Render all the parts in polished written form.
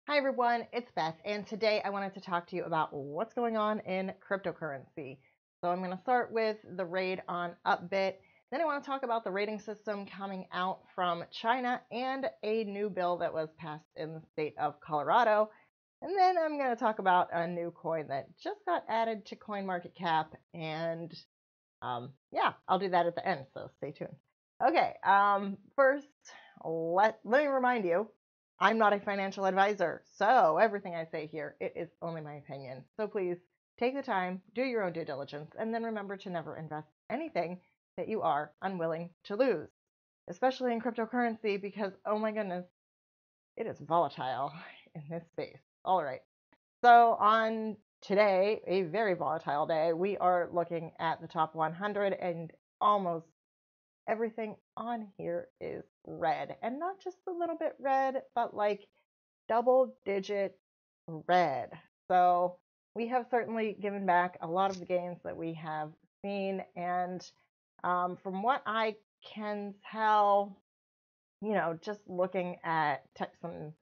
Hi everyone, it's Beth, and today I wanted to talk to you about what's going on in cryptocurrency. So I'm going to start with the raid on UpBit, then I want to talk about the rating system coming out from China and a new bill that was passed in the state of Colorado, and then I'm going to talk about a new coin that just got added to CoinMarketCap, and yeah, I'll do that at the end, so stay tuned. Okay, first, let me remind you, I'm not a financial advisor, so everything I say here, it is only my opinion. So please take the time, do your own due diligence, and then remember to never invest anything that you are unwilling to lose, especially in cryptocurrency, because oh my goodness, it is volatile in this space. All right, so on today, a very volatile day, we are looking at the top 100 and almost everything on here is red, and not just a little bit red, but like double digit red. So we have certainly given back a lot of the gains that we have seen, and from what I can tell, just looking at some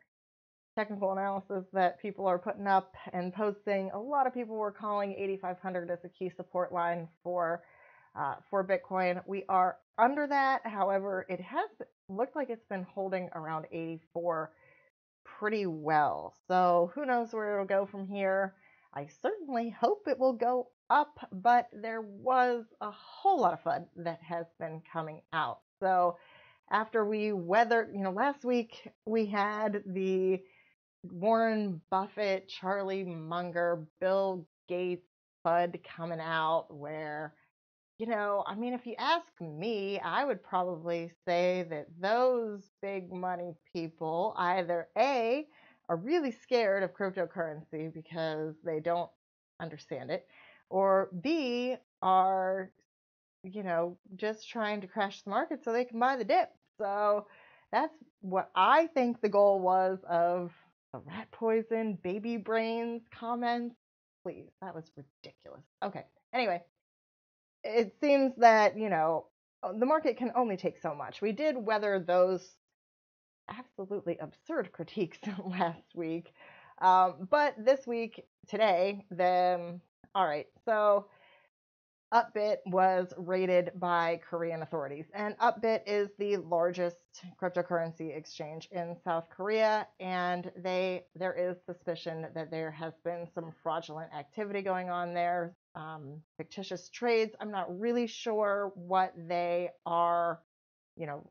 technical analysis that people are putting up and posting, a lot of people were calling 8,500 as a key support line for Bitcoin. We are under that. However, it has looked like it's been holding around 84 pretty well. So who knows where it'll go from here. I certainly hope it will go up, but there was a whole lot of FUD that has been coming out. So after we weathered, last week we had the Warren Buffett, Charlie Munger, Bill Gates FUD coming out where, if you ask me, I would probably say that those big money people either A, are really scared of cryptocurrency because they don't understand it, or B, are, just trying to crash the market so they can buy the dip. So that's what I think the goal was of the rat poison, baby brains comments. Please, that was ridiculous. Okay, anyway, it seems that, the market can only take so much. We did weather those absolutely absurd critiques last week. But this week, today, all right, so UpBit was raided by Korean authorities, and UpBit is the largest cryptocurrency exchange in South Korea, and there is suspicion that there has been some fraudulent activity going on there, fictitious trades. I'm not really sure what they are,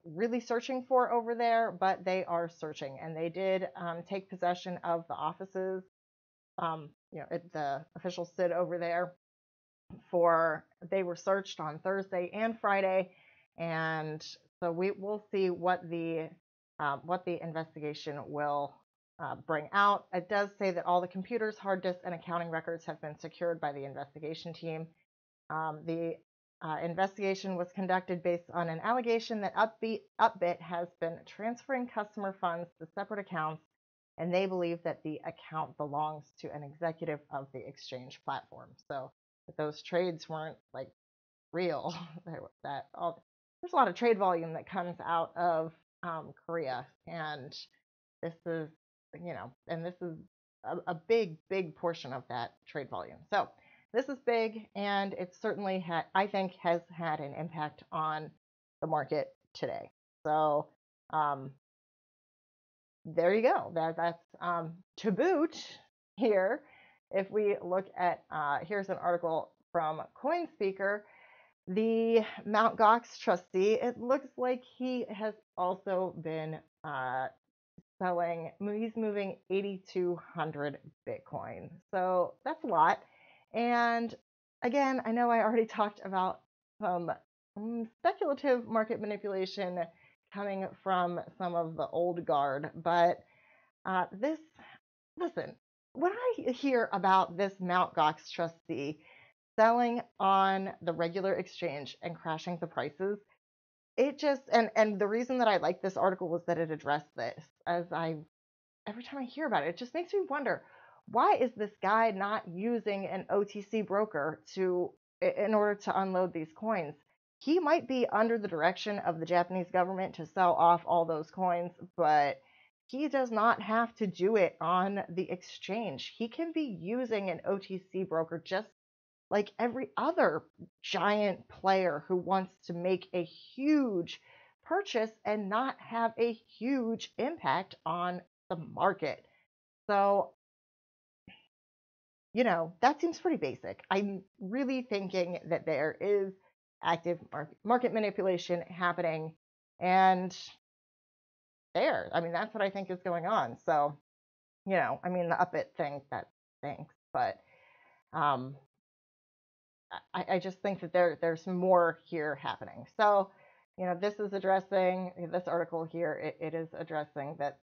really searching for over there, but they are searching, and they did take possession of the offices, the officials sit over there. They were searched on Thursday and Friday, and so we will see what the investigation will bring out. It does say that all the computers, hard disks, and accounting records have been secured by the investigation team. The investigation was conducted based on an allegation that UpBit has been transferring customer funds to separate accounts, and they believe that the account belongs to an executive of the exchange platform. So that those trades weren't like real. There's a lot of trade volume that comes out of Korea, and this is, and this is a big portion of that trade volume. So this is big, and it certainly I think has had an impact on the market today. So there you go. That's to boot here. If we look at, here's an article from CoinSpeaker, the GOX Trustee, it looks like he has also been selling, he's moving 8,200 Bitcoin. So that's a lot. And again, I know I already talked about some speculative market manipulation coming from some of the old guard, but listen, when I hear about this GOX Trustee selling on the regular exchange and crashing the prices, it just, and the reason that I like this article was that it addressed this, every time I hear about it, it just makes me wonder, why is this guy not using an OTC broker in order to unload these coins? He might be under the direction of the Japanese government to sell off all those coins, but he does not have to do it on the exchange. He can be using an OTC broker just like every other giant player who wants to make a huge purchase and not have a huge impact on the market. So, that seems pretty basic. I'm really thinking that there is active market manipulation happening, and that's what I think is going on. So, the UpBit thing, that stinks, but I just think that there's more here happening. So, this is addressing this article here. It is addressing that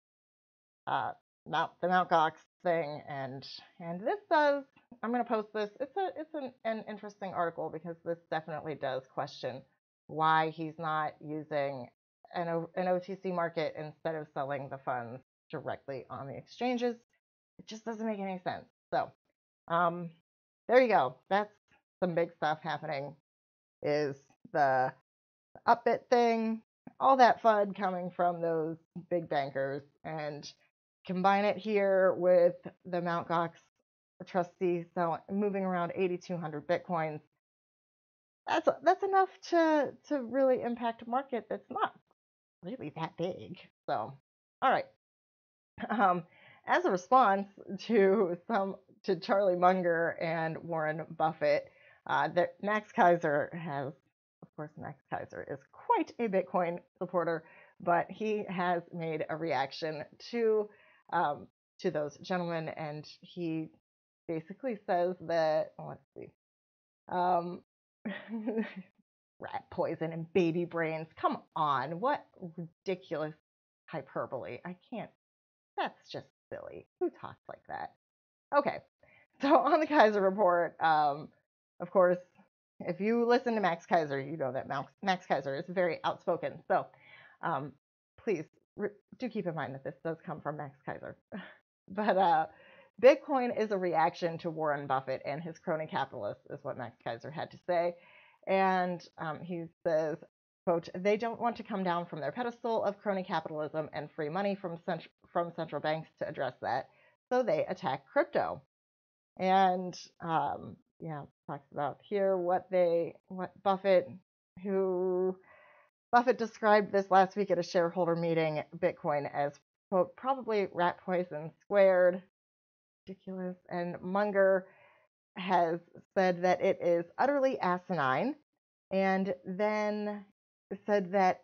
the Mount Gox thing, and this does. I'm going to post this. It's an interesting article because this definitely does question why he's not using an OTC market instead of selling the funds directly on the exchanges. It just doesn't make any sense. So, there you go. That's some big stuff happening. Is the UpBit thing, all that FUD coming from those big bankers, and combine it here with the Mt. Gox Trustee moving around 8,200 Bitcoins. That's enough to really impact a market that's not really that big. So, all right. As a response to Charlie Munger and Warren Buffett, Max Keiser has, of course, Max Keiser is quite a Bitcoin supporter, but he has made a reaction to those gentlemen, and he basically says that, let's see, rat poison and baby brains. Come on, what ridiculous hyperbole. I can't, that's just silly. Who talks like that? Okay, so on the Keiser report, of course, if you listen to Max Keiser, you know that Max Keiser is very outspoken. So please do keep in mind that this does come from Max Keiser. But Bitcoin is a reaction to Warren Buffett and his crony capitalists, is what Max Keiser had to say. And he says, quote, they don't want to come down from their pedestal of crony capitalism and free money from central banks to address that. So they attack crypto. And talks about here what Buffett described this last week at a shareholder meeting, Bitcoin, as, quote, probably rat poison squared, ridiculous. And Munger has said that it is utterly asinine, and then said that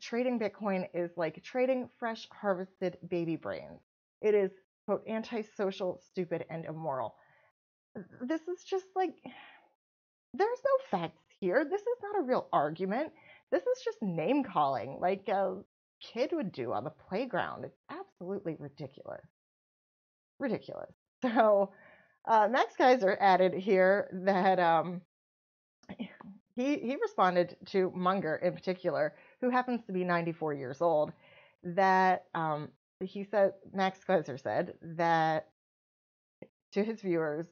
trading Bitcoin is like trading fresh harvested baby brains. It is, quote, antisocial, stupid, and immoral. This is just like, there's no facts here. This is not a real argument. This is just name calling like a kid would do on the playground. It's absolutely ridiculous. Ridiculous. So Max Keiser added here that he responded to Munger in particular, who happens to be 94 years old, that Max Keiser said that to his viewers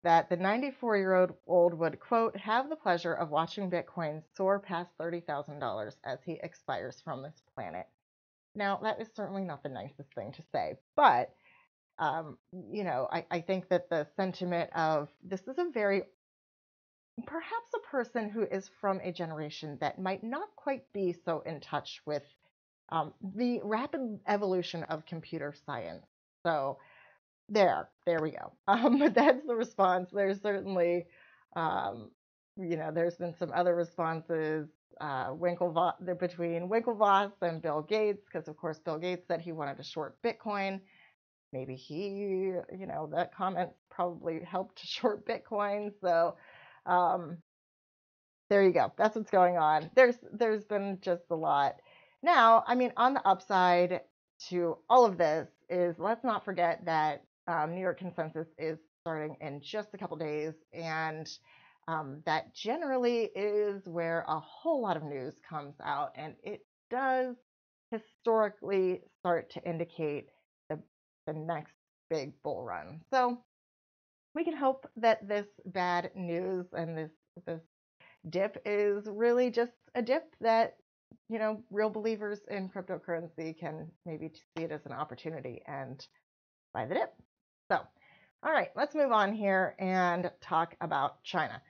that the 94-year-old would, quote, have the pleasure of watching Bitcoin soar past $30,000 as he expires from this planet. Now, that is certainly not the nicest thing to say, but, I think that the sentiment of this is perhaps a person who is from a generation that might not quite be so in touch with the rapid evolution of computer science. So, there we go. But that's the response. There's certainly, there's been some other responses between Winklevoss and Bill Gates, because of course Bill Gates said he wanted to short Bitcoin. Maybe that comment probably helped to short Bitcoin. So there you go. That's what's going on. There's been just a lot. Now, on the upside to all of this is, let's not forget that New York Consensus is starting in just a couple days, and that generally is where a whole lot of news comes out, and it does historically start to indicate the next big bull run. So we can hope that this bad news and this dip is really just a dip that real believers in cryptocurrency can maybe see it as an opportunity and buy the dip. So, all right, let's move on here and talk about China.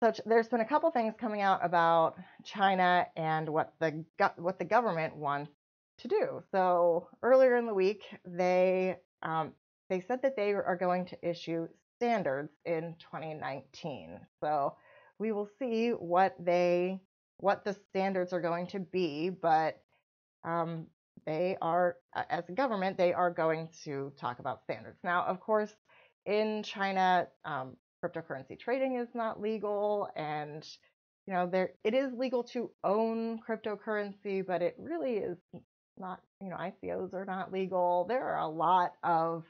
So there's been a couple things coming out about China and what the government wants to do. So earlier in the week, they said that they are going to issue standards in 2019. So we will see what the standards are going to be, but they are, as a government, they are going to talk about standards. Now, of course, in China, cryptocurrency trading is not legal, and it is legal to own cryptocurrency, but it really is not. ICOs are not legal. There are a lot of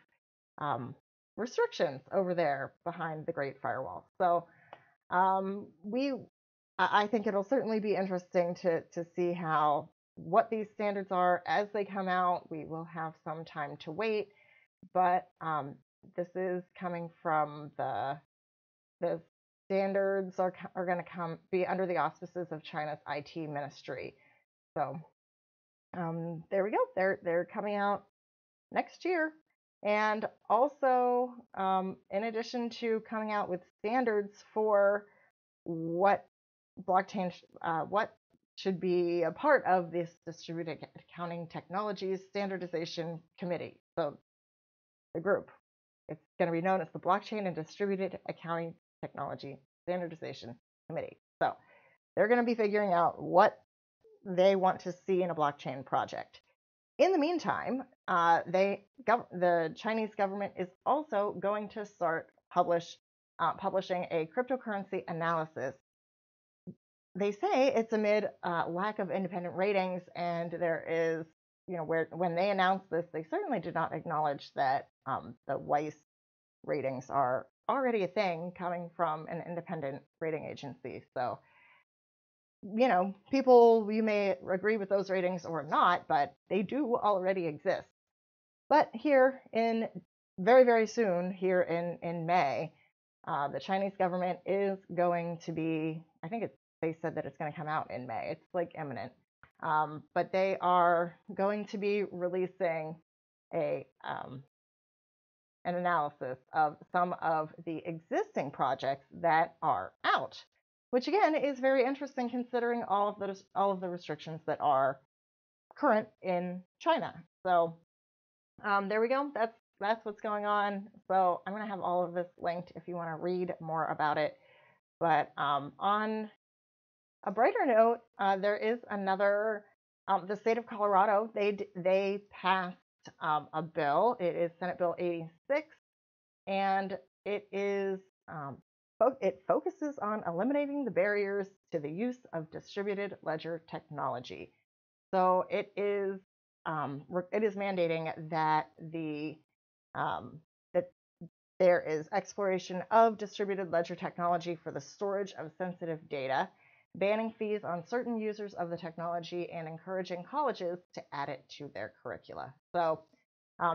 restrictions over there behind the Great Firewall. So I think it'll certainly be interesting to see what these standards are as they come out. We will have some time to wait, but this is coming from the standards are going to be under the auspices of China's IT ministry. So there we go. They're coming out next year. And also, in addition to coming out with standards for what blockchain, what should be a part of this Distributed Accounting Technologies Standardization Committee. So the group, it's going to be known as the Blockchain and Distributed Accounting Technology Standardization Committee. So they're going to be figuring out what they want to see in a blockchain project. In the meantime, the Chinese government is also going to start publishing a cryptocurrency analysis. They say it's amid lack of independent ratings, and there is, when they announced this, they certainly did not acknowledge that the Weiss ratings are already a thing coming from an independent rating agency. So, people, you may agree with those ratings or not, but they do already exist. But here very, very soon, here in May, the Chinese government is going to be, they said that it's going to come out in May. It's like imminent. But they are going to be releasing an analysis of some of the existing projects that are out, which again is very interesting considering all of the restrictions that are current in China. So there we go. That's what's going on. So I'm going to have all of this linked if you want to read more about it. But on a brighter note, there is another. The state of Colorado, they passed a bill. It is Senate Bill 86, and it focuses on eliminating the barriers to the use of distributed ledger technology. So it is mandating that that there is exploration of distributed ledger technology for the storage of sensitive data, banning fees on certain users of the technology, and encouraging colleges to add it to their curricula. So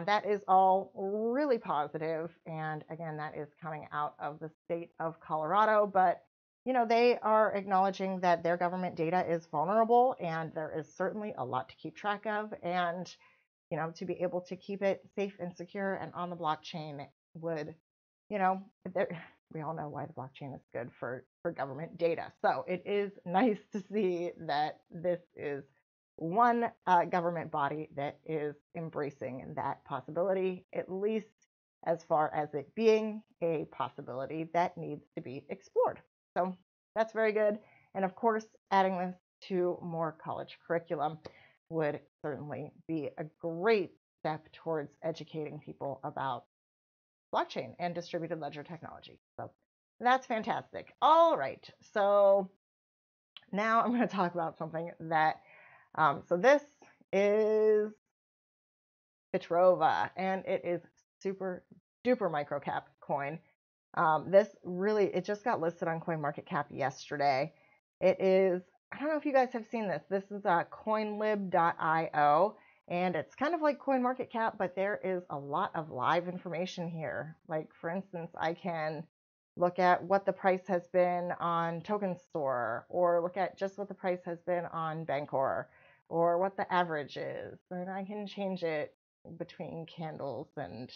that is all really positive. And again, that is coming out of the state of Colorado. But, they are acknowledging that their government data is vulnerable, and there is certainly a lot to keep track of. And, to be able to keep it safe and secure and on the blockchain would, we all know why the blockchain is good for government data. So it is nice to see that this is one government body that is embracing that possibility, at least as far as it being a possibility that needs to be explored. So that's very good. And of course, adding this to more college curriculum would certainly be a great step towards educating people about blockchain and distributed ledger technology. So that's fantastic. All right. So now I'm going to talk about something that, so this is Fitrova, and it is super duper microcap coin. It just got listed on CoinMarketCap yesterday. It is, I don't know if you guys have seen this. This is coinlib.io, and it's kind of like CoinMarketCap, but there is a lot of live information here. Like, for instance, I can look at what the price has been on Token Store, or look at just what the price has been on Bancor, or what the average is. And I can change it between candles and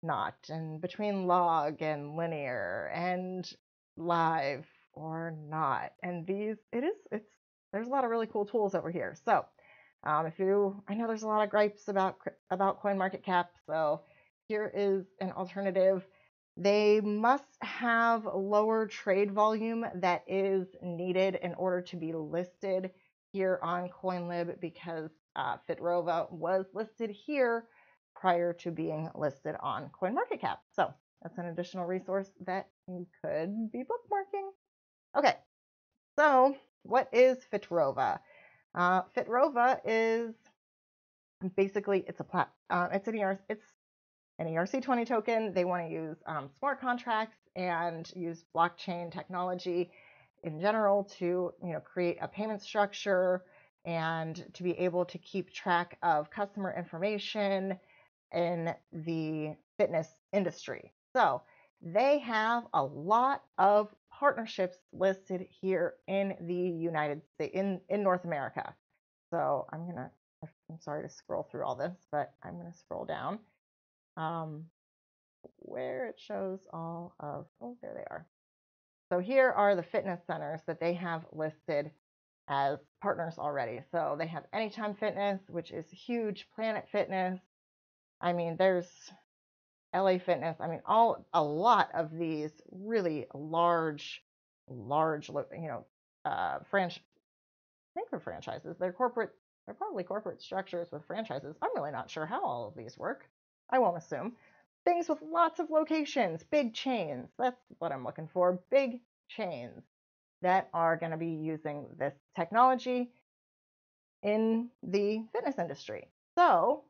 not, and between log and linear and live or not. And there's a lot of really cool tools over here. So I know there's a lot of gripes about CoinMarketCap, so here is an alternative. They must have lower trade volume that is needed in order to be listed here on CoinLib, because Fitrova was listed here prior to being listed on CoinMarketCap. So that's an additional resource that you could be bookmarking. Okay, so what is Fitrova? Fitrova is basically, it's an ERC20 token. They want to use smart contracts and use blockchain technology in general to create a payment structure and to be able to keep track of customer information in the fitness industry. So they have a lot of partnerships listed here in the United States, in North America. So I'm sorry to scroll through all this, but I'm going to scroll down where it shows all of, oh, there they are. So here are the fitness centers that they have listed as partners already. So they have Anytime Fitness, which is huge, Planet Fitness. I mean, there's LA Fitness. I mean, a lot of these really large, I think they're franchises. They're probably corporate structures with franchises. I'm really not sure how all of these work. I won't assume. Things with lots of locations, big chains. That's what I'm looking for. Big chains that are going to be using this technology in the fitness industry. So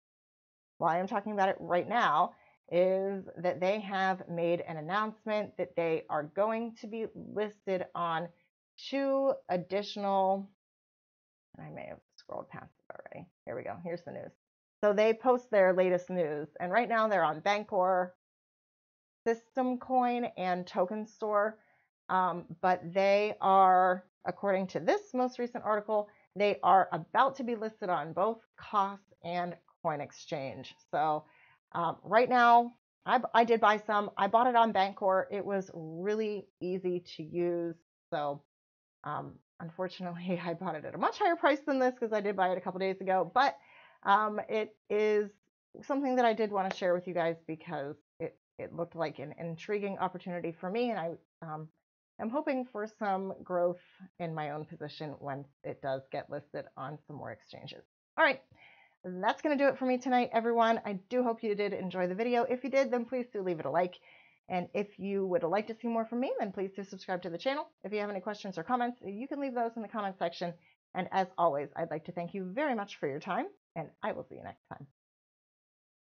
why I'm talking about it right now is that they have made an announcement that they are going to be listed on 2 additional, I may have scrolled past it already. Here we go. Here's the news. So they post their latest news, and right now they're on Bancor, System Coin, and Token Store. But they are, according to this most recent article, they are about to be listed on both COS and Coin Exchange. So right now, I did buy some. I bought it on Bancor. It was really easy to use. So unfortunately, I bought it at a much higher price than this because I did buy it a couple days ago. But it is something that I did want to share with you guys because it looked like an intriguing opportunity for me, and I am hoping for some growth in my own position when it does get listed on some more exchanges. All right, that's going to do it for me tonight, everyone. I do hope you did enjoy the video. If you did, then please do leave it a like. And if you would like to see more from me, then please do subscribe to the channel. If you have any questions or comments, you can leave those in the comment section. And as always, I'd like to thank you very much for your time, and I will see you next time.